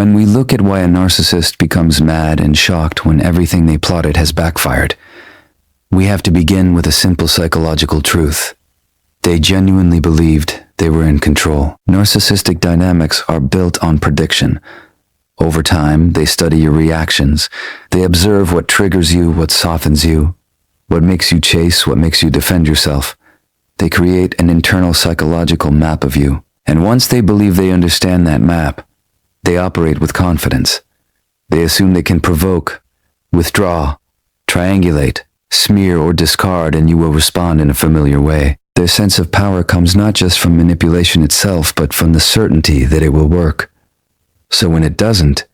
When we look at why a narcissist becomes mad and shocked when everything they plotted has backfired, we have to begin with a simple psychological truth. They genuinely believed they were in control. Narcissistic dynamics are built on prediction. Over time, they study your reactions. They observe what triggers you, what softens you, what makes you chase, what makes you defend yourself. They create an internal psychological map of you. And once they believe they understand that map, they operate with confidence. They assume they can provoke, withdraw, triangulate, smear, or discard, and you will respond in a familiar way. Their sense of power comes not just from manipulation itself, but from the certainty that it will work. So when it doesn't,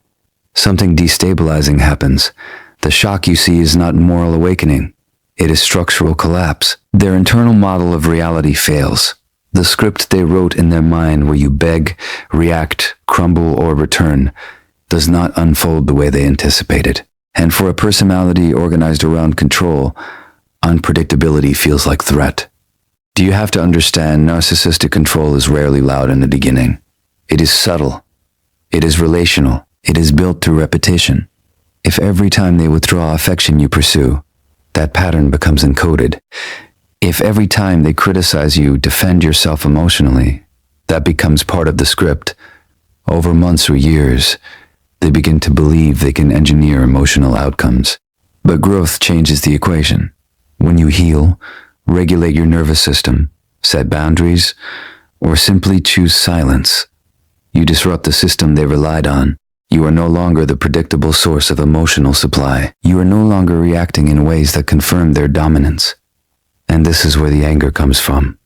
something destabilizing happens. The shock you see is not moral awakening. It is structural collapse. Their internal model of reality fails. The script they wrote in their mind where you beg, react, crumble, or return does not unfold the way they anticipated. And for a personality organized around control, unpredictability feels like threat. Do you have to understand, narcissistic control is rarely loud in the beginning. It is subtle. It is relational. It is built through repetition. If every time they withdraw affection you pursue, that pattern becomes encoded. If every time they criticize you, defend yourself emotionally, that becomes part of the script. Over months or years, they begin to believe they can engineer emotional outcomes. But growth changes the equation. When you heal, regulate your nervous system, set boundaries, or simply choose silence, you disrupt the system they relied on. You are no longer the predictable source of emotional supply. You are no longer reacting in ways that confirm their dominance. And this is where the anger comes from.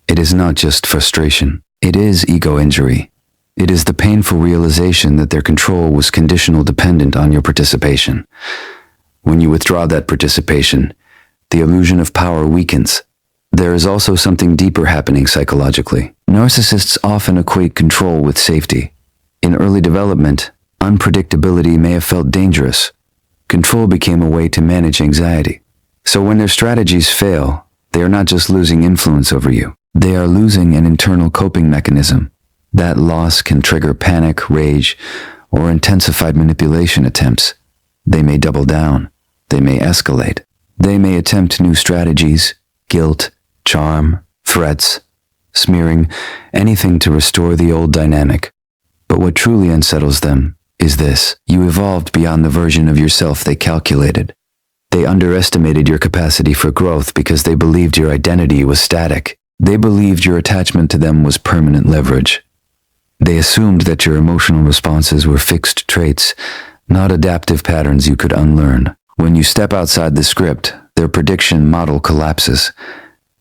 It is not just frustration. It is ego injury. It is the painful realization that their control was conditional dependent on your participation. When you withdraw that participation, the illusion of power weakens. There is also something deeper happening psychologically. Narcissists often equate control with safety. In early development, unpredictability may have felt dangerous. Control became a way to manage anxiety. So when their strategies fail, they are not just losing influence over you. They are losing an internal coping mechanism. That loss can trigger panic, rage, or intensified manipulation attempts. They may double down. They may escalate. They may attempt new strategies, guilt, charm, threats, smearing, anything to restore the old dynamic. But what truly unsettles them is this: you evolved beyond the version of yourself they calculated. They underestimated your capacity for growth because they believed your identity was static. They believed your attachment to them was permanent leverage. They assumed that your emotional responses were fixed traits, not adaptive patterns you could unlearn. When you step outside the script, their prediction model collapses.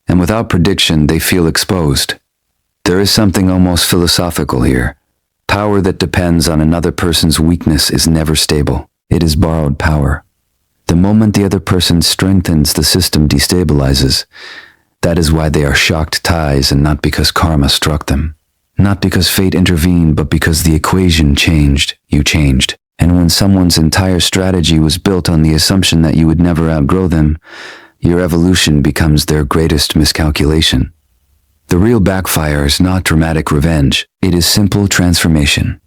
And without prediction, they feel exposed. There is something almost philosophical here. Power that depends on another person's weakness is never stable. It is borrowed power. The moment the other person strengthens, the system destabilizes. That is why they are shocked ties, and not because karma struck them. Not because fate intervened, but because the equation changed. You changed. And when someone's entire strategy was built on the assumption that you would never outgrow them, your evolution becomes their greatest miscalculation. The real backfire is not dramatic revenge. It is simple transformation.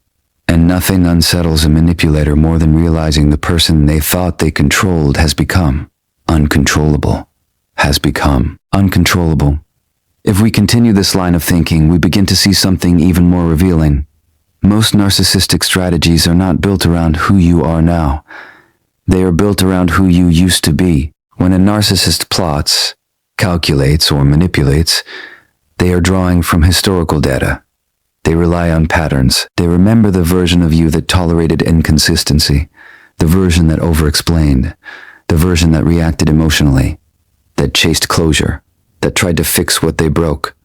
And nothing unsettles a manipulator more than realizing the person they thought they controlled has become uncontrollable. If we continue this line of thinking, we begin to see something even more revealing. Most narcissistic strategies are not built around who you are now. They are built around who you used to be. When a narcissist plots, calculates, or manipulates, they are drawing from historical data. They rely on patterns. They remember the version of you that tolerated inconsistency, the version that overexplained, the version that reacted emotionally, that chased closure, that tried to fix what they broke.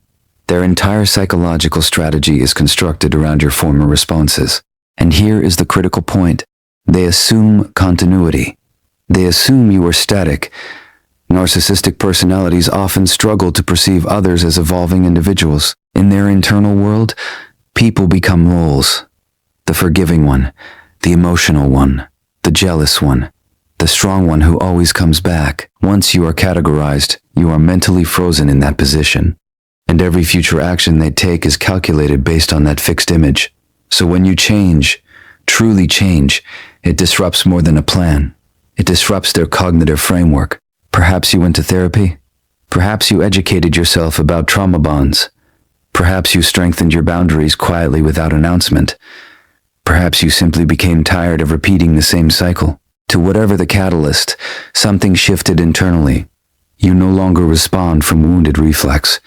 Their entire psychological strategy is constructed around your former responses. And here is the critical point. They assume continuity. They assume you are static. Narcissistic personalities often struggle to perceive others as evolving individuals. In their internal world, people become roles. The forgiving one, the emotional one, the jealous one, the strong one who always comes back. Once you are categorized, you are mentally frozen in that position. And every future action they take is calculated based on that fixed image. So when you change, truly change, it disrupts more than a plan. It disrupts their cognitive framework. Perhaps you went to therapy. Perhaps you educated yourself about trauma bonds. Perhaps you strengthened your boundaries quietly without announcement. Perhaps you simply became tired of repeating the same cycle. To whatever the catalyst, something shifted internally. You no longer respond from wounded reflex.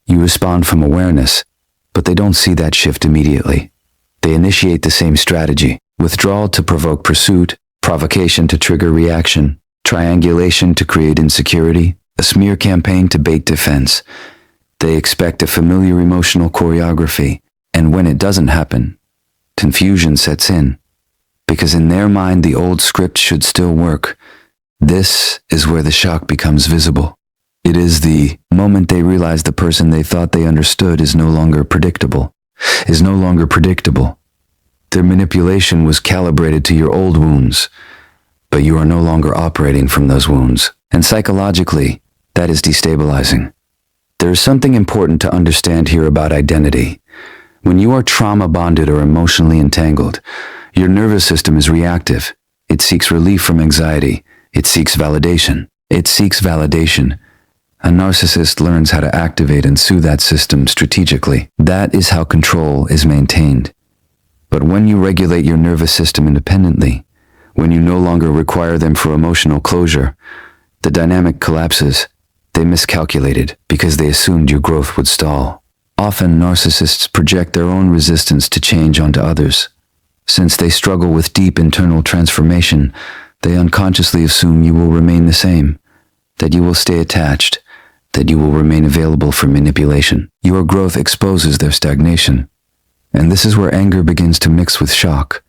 You respond from awareness, but they don't see that shift immediately. They initiate the same strategy: withdrawal to provoke pursuit, provocation to trigger reaction, triangulation to create insecurity, a smear campaign to bait defense. They expect a familiar emotional choreography, and when it doesn't happen, confusion sets in, because in their mind the old script should still work. This is where the shock becomes visible. It is the moment they realize the person they thought they understood is no longer predictable. Their manipulation was calibrated to your old wounds, but you are no longer operating from those wounds. And psychologically, that is destabilizing. There is something important to understand here about identity. When you are trauma bonded or emotionally entangled, your nervous system is reactive. It seeks relief from anxiety. It seeks validation. A narcissist learns how to activate and soothe that system strategically. That is how control is maintained. But when you regulate your nervous system independently, when you no longer require them for emotional closure, the dynamic collapses. They miscalculated because they assumed your growth would stall. Often narcissists project their own resistance to change onto others. Since they struggle with deep internal transformation, they unconsciously assume you will remain the same, that you will stay attached, that you will remain available for manipulation. Your growth exposes their stagnation. And this is where anger begins to mix with shock,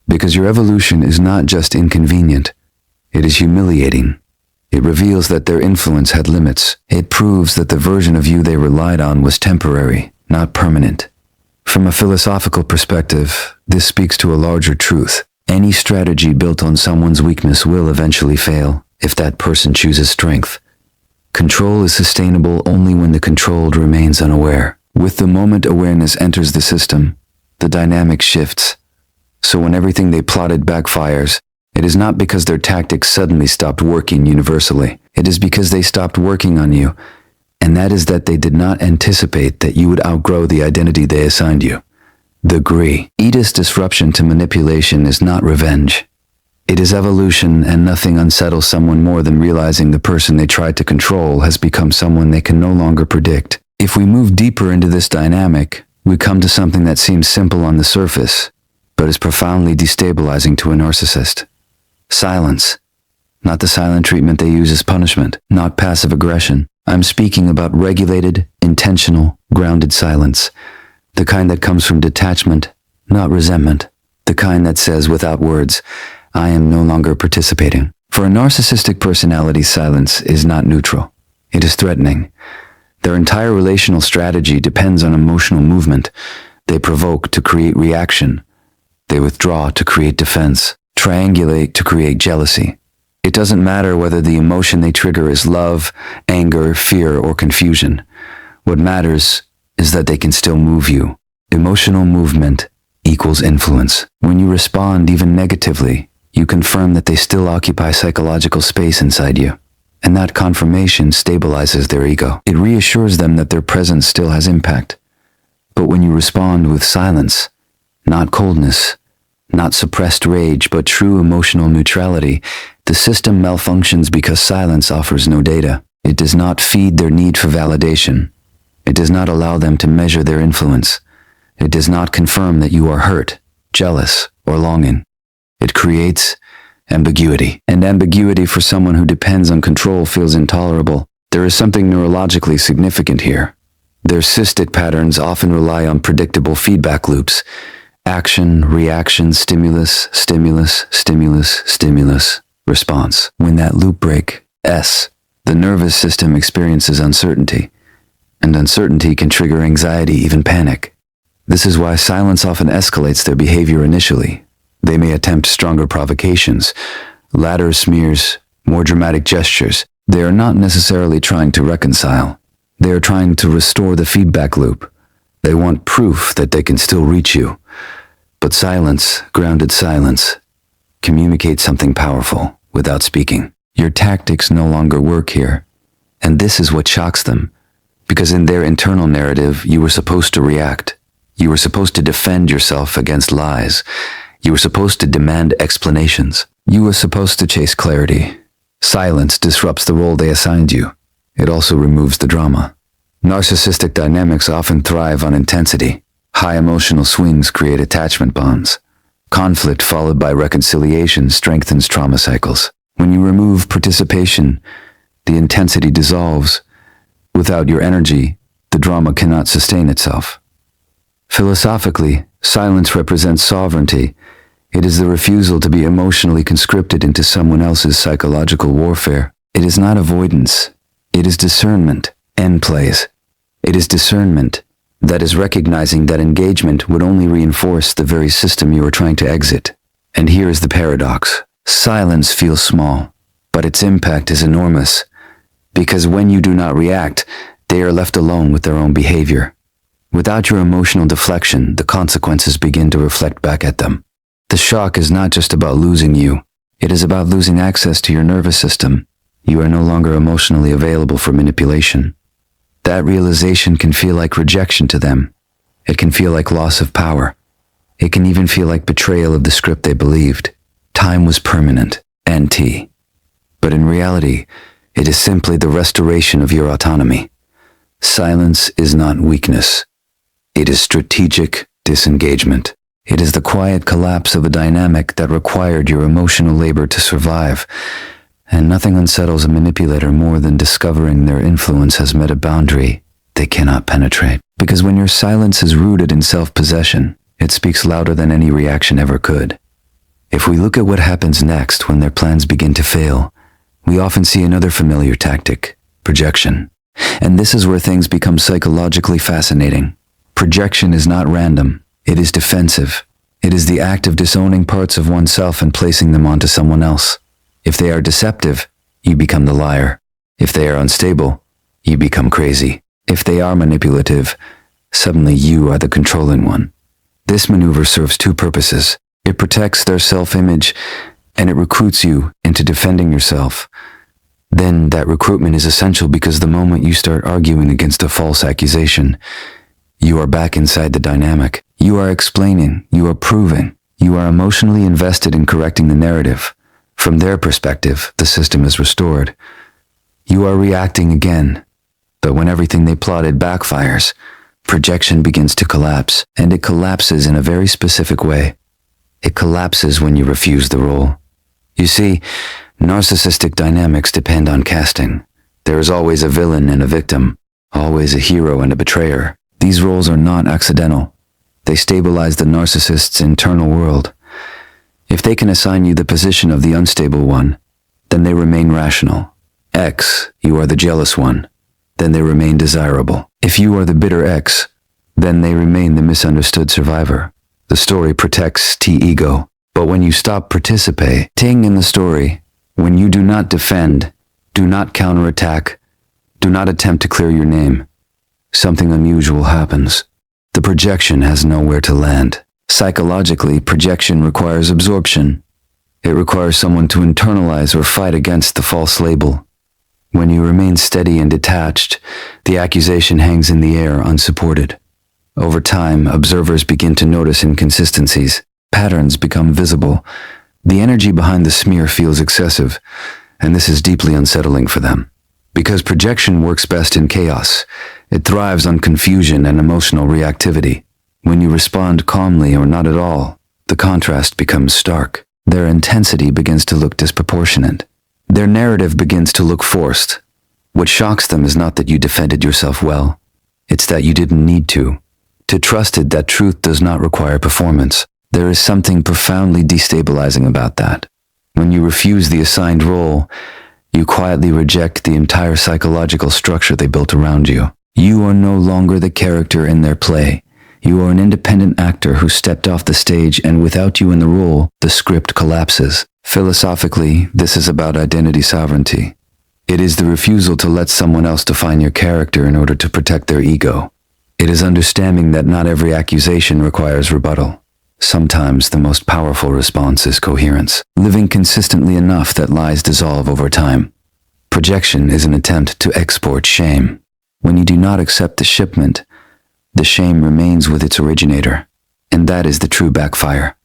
because your evolution is not just inconvenient, it is humiliating. It reveals that their influence had limits. It proves that the version of you they relied on was temporary, not permanent. From a philosophical perspective, this speaks to a larger truth. Any strategy built on someone's weakness will eventually fail if that person chooses strength. Control is sustainable only when the controlled remains unaware. With the moment awareness enters the system, the dynamic shifts. So when everything they plotted backfires, it is not because their tactics suddenly stopped working universally. It is because they stopped working on you, and that is that they did not anticipate that you would outgrow the identity they assigned you. The greatest disruption to manipulation is not revenge. It is evolution, and nothing unsettles someone more than realizing the person they tried to control has become someone they can no longer predict. If we move deeper into this dynamic, we come to something that seems simple on the surface, but is profoundly destabilizing to a narcissist. Silence. Not the silent treatment they use as punishment, not passive aggression. I'm speaking about regulated, intentional, grounded silence. The kind that comes from detachment, not resentment. The kind that says without words, I am no longer participating. For a narcissistic personality, silence is not neutral. It is threatening. Their entire relational strategy depends on emotional movement. They provoke to create reaction. They withdraw to create defense. Triangulate to create jealousy. It doesn't matter whether the emotion they trigger is love, anger, fear, or confusion. What matters is that they can still move you. Emotional movement equals influence. When you respond even negatively, you confirm that they still occupy psychological space inside you. And that confirmation stabilizes their ego. It reassures them that their presence still has impact. But when you respond with silence, not coldness, not suppressed rage, but true emotional neutrality, the system malfunctions because silence offers no data. It does not feed their need for validation. It does not allow them to measure their influence. It does not confirm that you are hurt, jealous, or longing. It creates ambiguity. And ambiguity for someone who depends on control feels intolerable. There is something neurologically significant here. Their cystic patterns often rely on predictable feedback loops. Action, reaction, stimulus, stimulus, stimulus, stimulus, response. When that loop breaks, the nervous system experiences uncertainty, and uncertainty can trigger anxiety, even panic. This is why silence often escalates their behavior initially. They may attempt stronger provocations, louder smears, more dramatic gestures. They are not necessarily trying to reconcile. They are trying to restore the feedback loop. They want proof that they can still reach you. But silence, grounded silence, communicates something powerful without speaking. Your tactics no longer work here. And this is what shocks them. Because in their internal narrative, you were supposed to react. You were supposed to defend yourself against lies. You were supposed to demand explanations. You were supposed to chase clarity. Silence disrupts the role they assigned you. It also removes the drama. Narcissistic dynamics often thrive on intensity. High emotional swings create attachment bonds. Conflict followed by reconciliation strengthens trauma cycles. When you remove participation, the intensity dissolves. Without your energy, the drama cannot sustain itself. Philosophically, silence represents sovereignty. It is the refusal to be emotionally conscripted into someone else's psychological warfare. It is not avoidance. It is discernment. End plays. It is discernment. That is recognizing that engagement would only reinforce the very system you are trying to exit. And here is the paradox. Silence feels small, but its impact is enormous. Because when you do not react, they are left alone with their own behavior. Without your emotional deflection, the consequences begin to reflect back at them. The shock is not just about losing you. It is about losing access to your nervous system. You are no longer emotionally available for manipulation. That realization can feel like rejection to them. It can feel like loss of power. It can even feel like betrayal of the script they believed. Time was permanent, NT. But in reality, it is simply the restoration of your autonomy. Silence is not weakness. It is strategic disengagement. It is the quiet collapse of a dynamic that required your emotional labor to survive. And nothing unsettles a manipulator more than discovering their influence has met a boundary they cannot penetrate. Because when your silence is rooted in self-possession, it speaks louder than any reaction ever could. If we look at what happens next when their plans begin to fail, we often see another familiar tactic, projection. And this is where things become psychologically fascinating. Projection is not random. It is defensive. It is the act of disowning parts of oneself and placing them onto someone else. If they are deceptive, you become the liar. If they are unstable, you become crazy. If they are manipulative, suddenly you are the controlling one. This maneuver serves two purposes. It protects their self-image, and it recruits you into defending yourself. Then that recruitment is essential because the moment you start arguing against a false accusation, you are back inside the dynamic. You are explaining, you are proving, you are emotionally invested in correcting the narrative. From their perspective, the system is restored. You are reacting again. But when everything they plotted backfires, projection begins to collapse, and it collapses in a very specific way. It collapses when you refuse the role. You see, narcissistic dynamics depend on casting. There is always a villain and a victim, always a hero and a betrayer. These roles are not accidental. They stabilize the narcissist's internal world. If they can assign you the position of the unstable one, then they remain rational. X, you are the jealous one, then they remain desirable. If you are the bitter X, then they remain the misunderstood survivor. The story protects T-ego. But when you stop participating in the story, when you do not defend, do not counterattack, do not attempt to clear your name, something unusual happens. The projection has nowhere to land. Psychologically, projection requires absorption. It requires someone to internalize or fight against the false label. When you remain steady and detached, the accusation hangs in the air unsupported. Over time, observers begin to notice inconsistencies. Patterns become visible. The energy behind the smear feels excessive, and this is deeply unsettling for them. Because projection works best in chaos, it thrives on confusion and emotional reactivity. When you respond calmly or not at all, the contrast becomes stark. Their intensity begins to look disproportionate. Their narrative begins to look forced. What shocks them is not that you defended yourself well. It's that you didn't need to. To trust it that truth does not require performance. There is something profoundly destabilizing about that. When you refuse the assigned role, you quietly reject the entire psychological structure they built around you. You are no longer the character in their play. You are an independent actor who stepped off the stage, and without you in the role, the script collapses. Philosophically, this is about identity sovereignty. It is the refusal to let someone else define your character in order to protect their ego. It is understanding that not every accusation requires rebuttal. Sometimes the most powerful response is coherence, living consistently enough that lies dissolve over time. Projection is an attempt to export shame. When you do not accept the shipment, the shame remains with its originator, and that is the true backfire.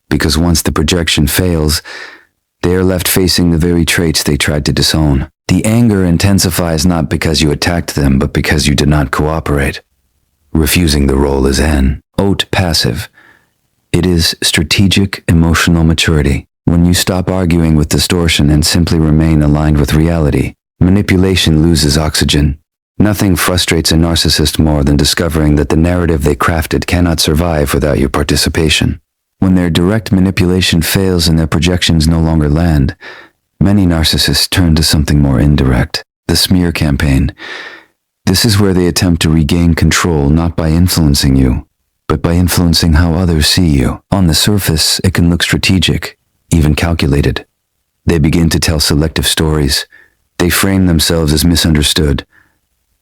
Because once the projection fails, they are left facing the very traits they tried to disown. The anger intensifies not because you attacked them, but because you did not cooperate. Refusing the role is an haute passive. It is strategic emotional maturity. When you stop arguing with distortion and simply remain aligned with reality, manipulation loses oxygen. Nothing frustrates a narcissist more than discovering that the narrative they crafted cannot survive without your participation. When their direct manipulation fails and their projections no longer land, many narcissists turn to something more indirect, the smear campaign. This is where they attempt to regain control not by influencing you, but by influencing how others see you. On the surface, it can look strategic, even calculated. They begin to tell selective stories. They frame themselves as misunderstood.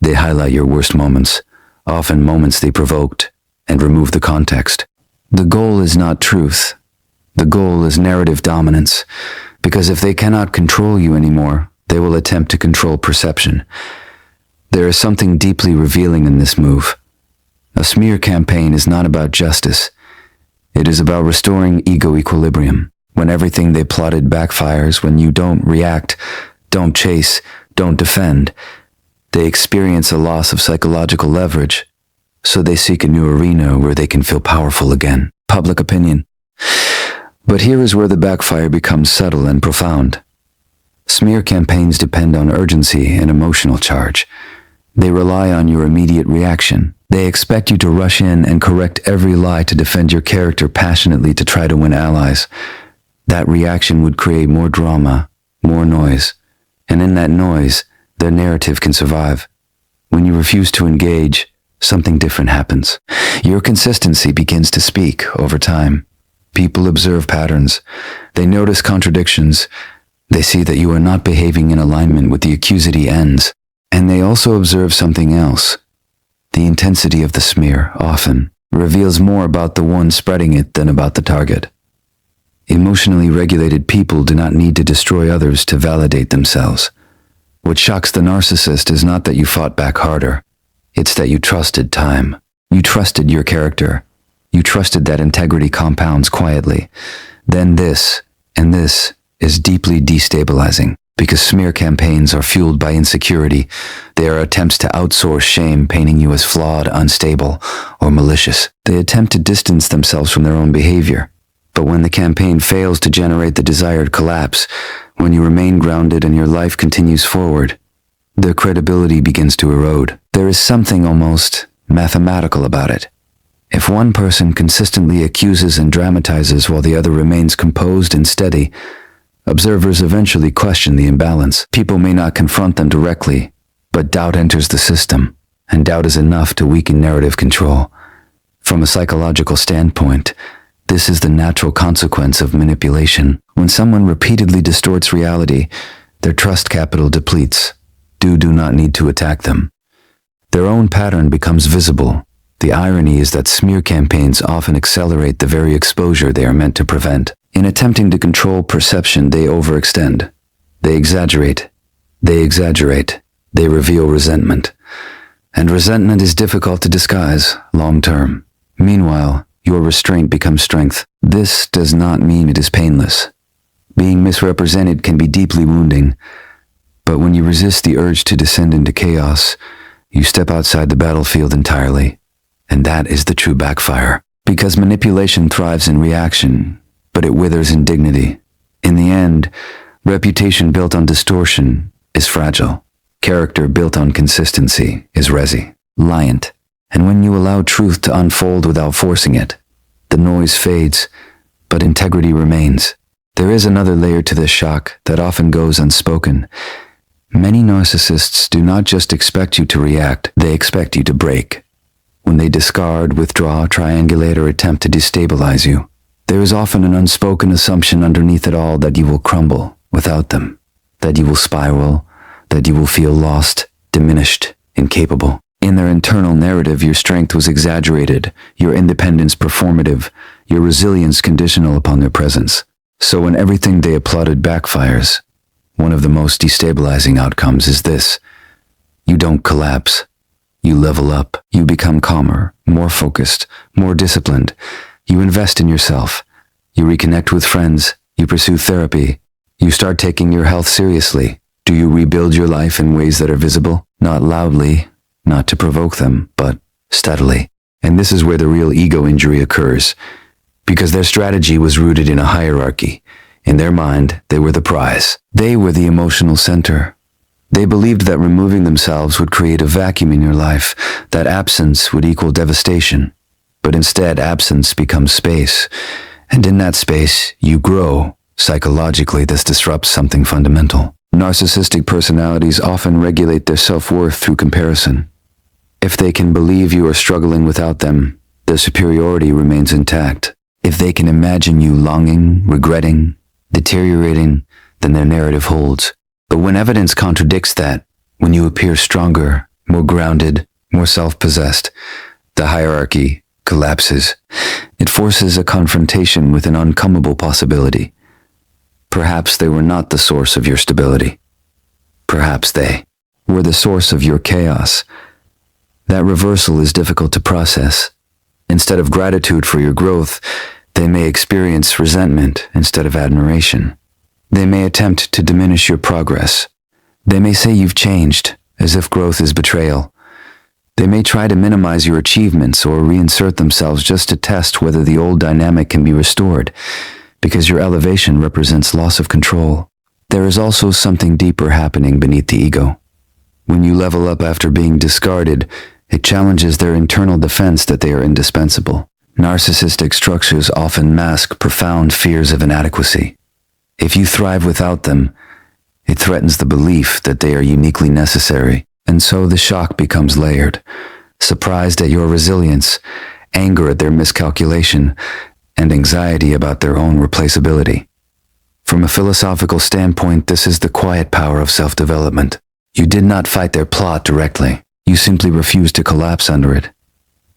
They highlight your worst moments, often moments they provoked, and remove the context. The goal is not truth. The goal is narrative dominance, because if they cannot control you anymore, they will attempt to control perception. There is something deeply revealing in this move. A smear campaign is not about justice. It is about restoring ego equilibrium. When everything they plotted backfires, when you don't react, don't chase, don't defend, they experience a loss of psychological leverage, so they seek a new arena where they can feel powerful again. Public opinion. But here is where the backfire becomes subtle and profound. Smear campaigns depend on urgency and emotional charge. They rely on your immediate reaction. They expect you to rush in and correct every lie to defend your character passionately to try to win allies. That reaction would create more drama, more noise, and in that noise, their narrative can survive. When you refuse to engage, something different happens. Your consistency begins to speak over time. People observe patterns. They notice contradictions. They see that you are not behaving in alignment with the accusatory ends. And they also observe something else. The intensity of the smear often reveals more about the one spreading it than about the target. Emotionally regulated people do not need to destroy others to validate themselves. What shocks the narcissist is not that you fought back harder. It's that you trusted time. You trusted your character. You trusted that integrity compounds quietly. Then this, and this, is deeply destabilizing. Because smear campaigns are fueled by insecurity, they are attempts to outsource shame, painting you as flawed, unstable, or malicious. They attempt to distance themselves from their own behavior. But when the campaign fails to generate the desired collapse, when you remain grounded and your life continues forward, their credibility begins to erode. There is something almost mathematical about it. If one person consistently accuses and dramatizes while the other remains composed and steady, observers eventually question the imbalance. People may not confront them directly, but doubt enters the system, and doubt is enough to weaken narrative control. From a psychological standpoint, this is the natural consequence of manipulation. When someone repeatedly distorts reality, their trust capital depletes. Do not need to attack them. Their own pattern becomes visible. The irony is that smear campaigns often accelerate the very exposure they are meant to prevent. In attempting to control perception, they overextend. They exaggerate. They reveal resentment. And resentment is difficult to disguise long term. Meanwhile, your restraint becomes strength. This does not mean it is painless. Being misrepresented can be deeply wounding. But when you resist the urge to descend into chaos, you step outside the battlefield entirely. And that is the true backfire. Because manipulation thrives in reaction, but it withers in dignity. In the end, reputation built on distortion is fragile. Character built on consistency is resilient. And when you allow truth to unfold without forcing it, the noise fades, but integrity remains. There is another layer to this shock that often goes unspoken. Many narcissists do not just expect you to react, they expect you to break. When they discard, withdraw, triangulate, or attempt to destabilize you, there is often an unspoken assumption underneath it all that you will crumble without them, that you will spiral, that you will feel lost, diminished, incapable. In their internal narrative, your strength was exaggerated, your independence performative, your resilience conditional upon their presence. So when everything they applauded backfires, one of the most destabilizing outcomes is this: you don't collapse. You level up. You become calmer, more focused, more disciplined. You invest in yourself. You reconnect with friends. You pursue therapy. You start taking your health seriously. Do you rebuild your life in ways that are visible? Not loudly, not to provoke them, but steadily. And this is where the real ego injury occurs, because their strategy was rooted in a hierarchy. In their mind, they were the prize. They were the emotional center. They believed that removing themselves would create a vacuum in your life, that absence would equal devastation. But instead, absence becomes space. And in that space, you grow. Psychologically, this disrupts something fundamental. Narcissistic personalities often regulate their self-worth through comparison. If they can believe you are struggling without them, their superiority remains intact. If they can imagine you longing, regretting, deteriorating, then their narrative holds. But when evidence contradicts that, when you appear stronger, more grounded, more self-possessed, the hierarchy collapses. It forces a confrontation with an uncomable possibility. Perhaps they were not the source of your stability. Perhaps they were the source of your chaos. That reversal is difficult to process. Instead of gratitude for your growth, they may experience resentment instead of admiration. They may attempt to diminish your progress. They may say you've changed, as if growth is betrayal. They may try to minimize your achievements or reinsert themselves just to test whether the old dynamic can be restored, because your elevation represents loss of control. There is also something deeper happening beneath the ego. When you level up after being discarded, it challenges their internal defense that they are indispensable. Narcissistic structures often mask profound fears of inadequacy. If you thrive without them, it threatens the belief that they are uniquely necessary, and so the shock becomes layered. Surprised at your resilience, anger at their miscalculation, and anxiety about their own replaceability. From a philosophical standpoint, this is the quiet power of self-development. You did not fight their plot directly. You simply refused to collapse under it.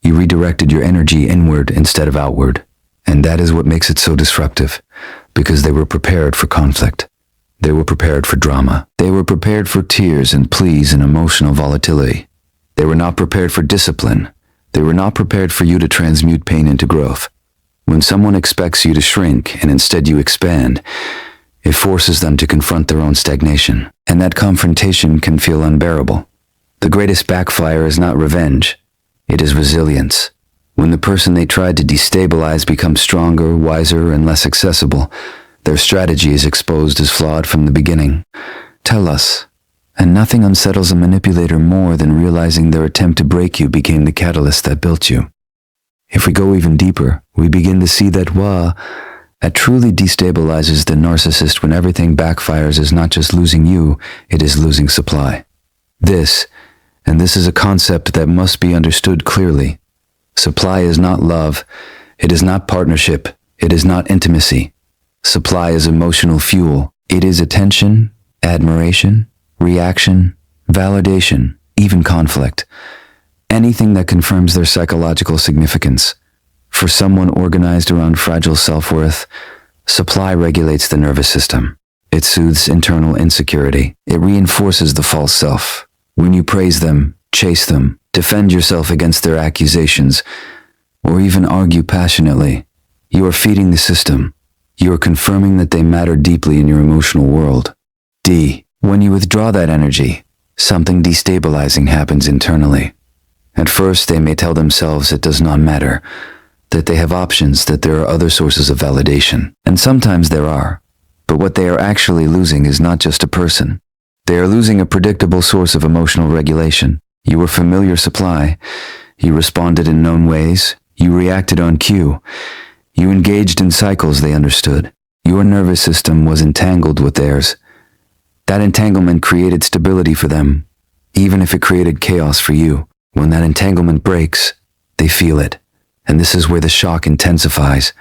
You redirected your energy inward instead of outward. And that is what makes it so disruptive, because they were prepared for conflict. They were prepared for drama. They were prepared for tears and pleas and emotional volatility. They were not prepared for discipline. They were not prepared for you to transmute pain into growth. When someone expects you to shrink and instead you expand, it forces them to confront their own stagnation. And that confrontation can feel unbearable. The greatest backfire is not revenge. It is resilience. When the person they tried to destabilize becomes stronger, wiser, and less accessible, their strategy is exposed as flawed from the beginning. Tell us, and nothing unsettles a manipulator more than realizing their attempt to break you became the catalyst that built you. If we go even deeper, we begin to see that what truly destabilizes the narcissist when everything backfires is not just losing you, it is losing supply. This is a concept that must be understood clearly. Supply is not love, it is not partnership, it is not intimacy. Supply is emotional fuel. It is attention, admiration, reaction, validation, even conflict. Anything that confirms their psychological significance. For someone organized around fragile self-worth, supply regulates the nervous system. It soothes internal insecurity. It reinforces the false self. When you praise them, chase them, defend yourself against their accusations, or even argue passionately, you are feeding the system. You are confirming that they matter deeply in your emotional world. When you withdraw that energy, something destabilizing happens internally. At first, they may tell themselves it does not matter, that they have options, that there are other sources of validation. And sometimes there are. But what they are actually losing is not just a person. They are losing a predictable source of emotional regulation. You were familiar supply. You responded in known ways. You reacted on cue. You engaged in cycles they understood. Your nervous system was entangled with theirs. That entanglement created stability for them, even if it created chaos for you. When that entanglement breaks, they feel it. And this is where the shock intensifies,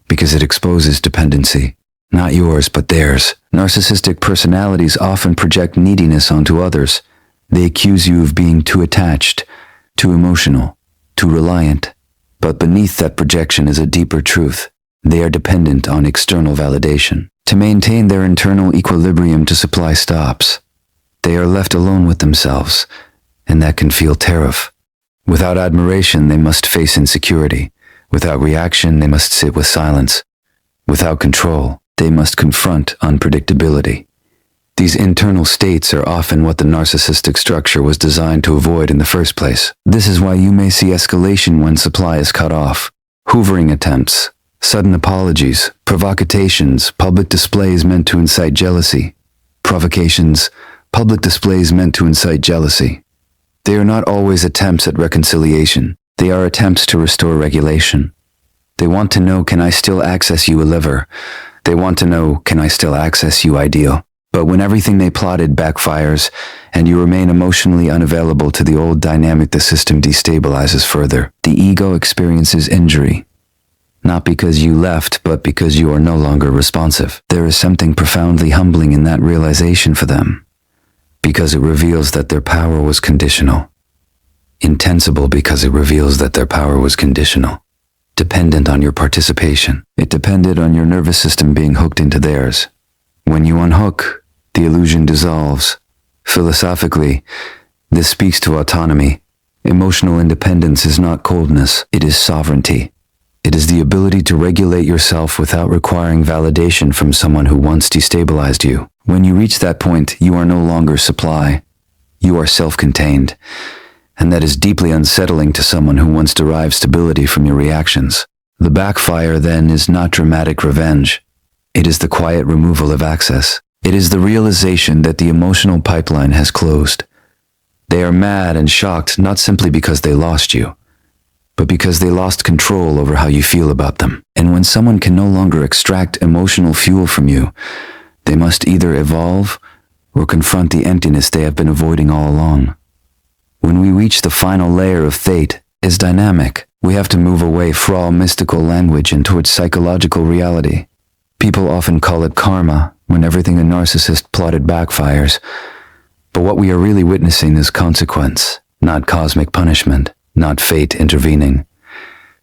because it exposes dependency. not yours but theirs. Narcissistic personalities often project neediness onto others. They accuse you of being too attached, too emotional, too reliant. But beneath that projection is a deeper truth. They are dependent on external validation. To maintain their internal equilibrium to supply stops, they are left alone with themselves, and that can feel terrifying. Without admiration, they must face insecurity. Without reaction, they must sit with silence. Without control, they must confront unpredictability. These internal states are often what the narcissistic structure was designed to avoid in the first place. This is why you may see escalation when supply is cut off, hoovering attempts, sudden apologies, provocations, public displays meant to incite jealousy. Provocations, public displays meant to incite jealousy. They are not always attempts at reconciliation. They are attempts to restore regulation. They want to know, can I still access you, liver? They want to know, can I still access you, ideal? But when everything they plotted backfires, and you remain emotionally unavailable to the old dynamic, the system destabilizes further. The ego experiences injury. Not because you left, but because you are no longer responsive. There is something profoundly humbling in that realization for them, because it reveals that their power was conditional. Intensible because it reveals that their power was conditional. Dependent on your participation. It depended on your nervous system being hooked into theirs. When you unhook, the illusion dissolves. Philosophically, this speaks to autonomy. Emotional independence is not coldness, it is sovereignty. It is the ability to regulate yourself without requiring validation from someone who once destabilized you. When you reach that point, you are no longer supply. You are self-contained. And that is deeply unsettling to someone who once derived stability from your reactions. The backfire, then, is not dramatic revenge. It is the quiet removal of access. It is the realization that the emotional pipeline has closed. They are mad and shocked not simply because they lost you, but because they lost control over how you feel about them. And when someone can no longer extract emotional fuel from you, they must either evolve or confront the emptiness they have been avoiding all along. When we reach the final layer of fate, is dynamic. We have to move away from all mystical language and towards psychological reality. People often call it karma when everything a narcissist plotted backfires. But what we are really witnessing is consequence, not cosmic punishment, not fate intervening.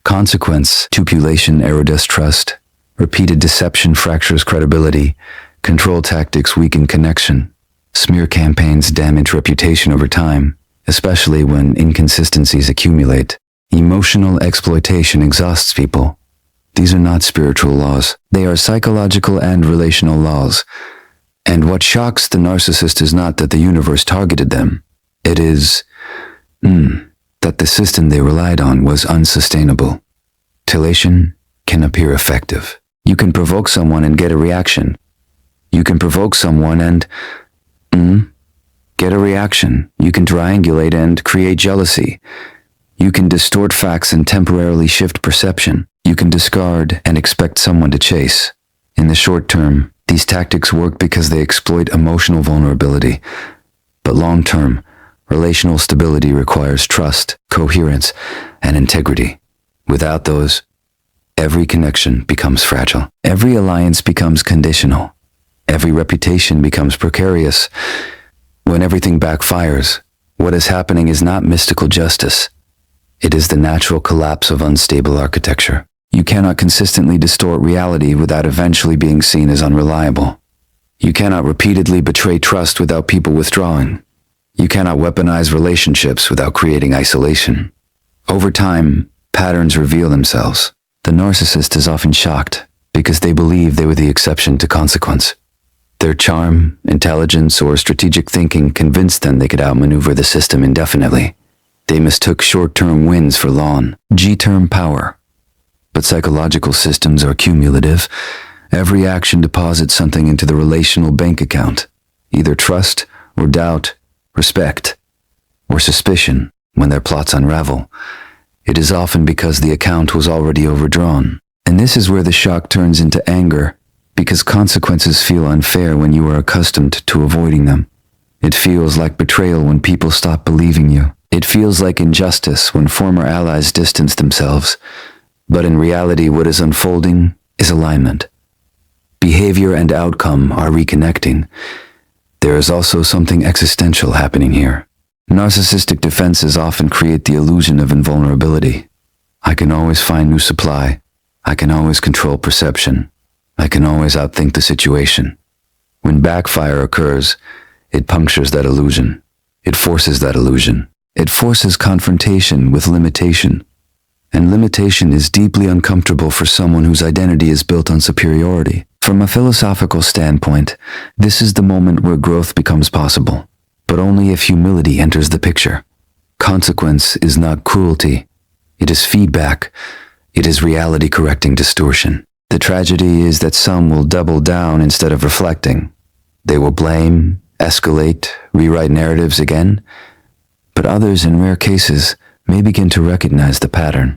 Consequence, tupulation erodes trust, repeated deception fractures credibility, control tactics weaken connection, smear campaigns damage reputation over time, especially when inconsistencies accumulate. Emotional exploitation exhausts people. These are not spiritual laws. They are psychological and relational laws. And what shocks the narcissist is not that the universe targeted them. It is, that the system they relied on was unsustainable. Titillation can appear effective. You can provoke someone and get a reaction. You can provoke someone and, get a reaction. You can triangulate and create jealousy. You can distort facts and temporarily shift perception. You can discard and expect someone to chase. In the short term, these tactics work because they exploit emotional vulnerability. But long term, relational stability requires trust, coherence, and integrity. Without those, every connection becomes fragile. Every alliance becomes conditional. Every reputation becomes precarious. When everything backfires, what is happening is not mystical justice. It is the natural collapse of unstable architecture. You cannot consistently distort reality without eventually being seen as unreliable. You cannot repeatedly betray trust without people withdrawing. You cannot weaponize relationships without creating isolation. Over time, patterns reveal themselves. The narcissist is often shocked because they believe they were the exception to consequence. Their charm, intelligence, or strategic thinking convinced them they could outmaneuver the system indefinitely. They mistook short-term wins for long-term power. But psychological systems are cumulative. Every action deposits something into the relational bank account, either trust or doubt, respect or suspicion. When their plots unravel, it is often because the account was already overdrawn. And this is where the shock turns into anger, because consequences feel unfair when you are accustomed to avoiding them. It feels like betrayal when people stop believing you. It feels like injustice when former allies distance themselves. But in reality, what is unfolding is alignment. Behavior and outcome are reconnecting. There is also something existential happening here. Narcissistic defenses often create the illusion of invulnerability. I can always find new supply. I can always control perception. I can always outthink the situation. When backfire occurs, it punctures that illusion. It forces that illusion. It forces confrontation with limitation. And limitation is deeply uncomfortable for someone whose identity is built on superiority. From a philosophical standpoint, this is the moment where growth becomes possible, but only if humility enters the picture. Consequence is not cruelty. It is feedback. It is reality-correcting distortion. The tragedy is that some will double down instead of reflecting. They will blame, escalate, rewrite narratives again, but others, in rare cases, may begin to recognize the pattern.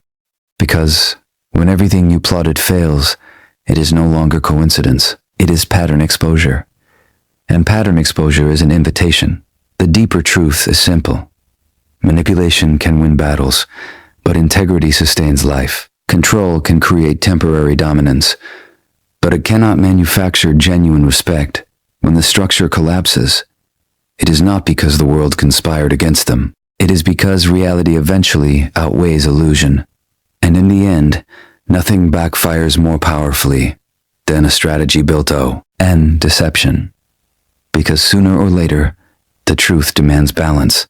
Because when everything you plotted fails, it is no longer coincidence. It is pattern exposure. And pattern exposure is an invitation. The deeper truth is simple. Manipulation can win battles, but integrity sustains life. Control can create temporary dominance, but it cannot manufacture genuine respect. When the structure collapses, it is not because the world conspired against them. It is because reality eventually outweighs illusion. And in the end, nothing backfires more powerfully than a strategy built on deception. Because sooner or later, the truth demands balance.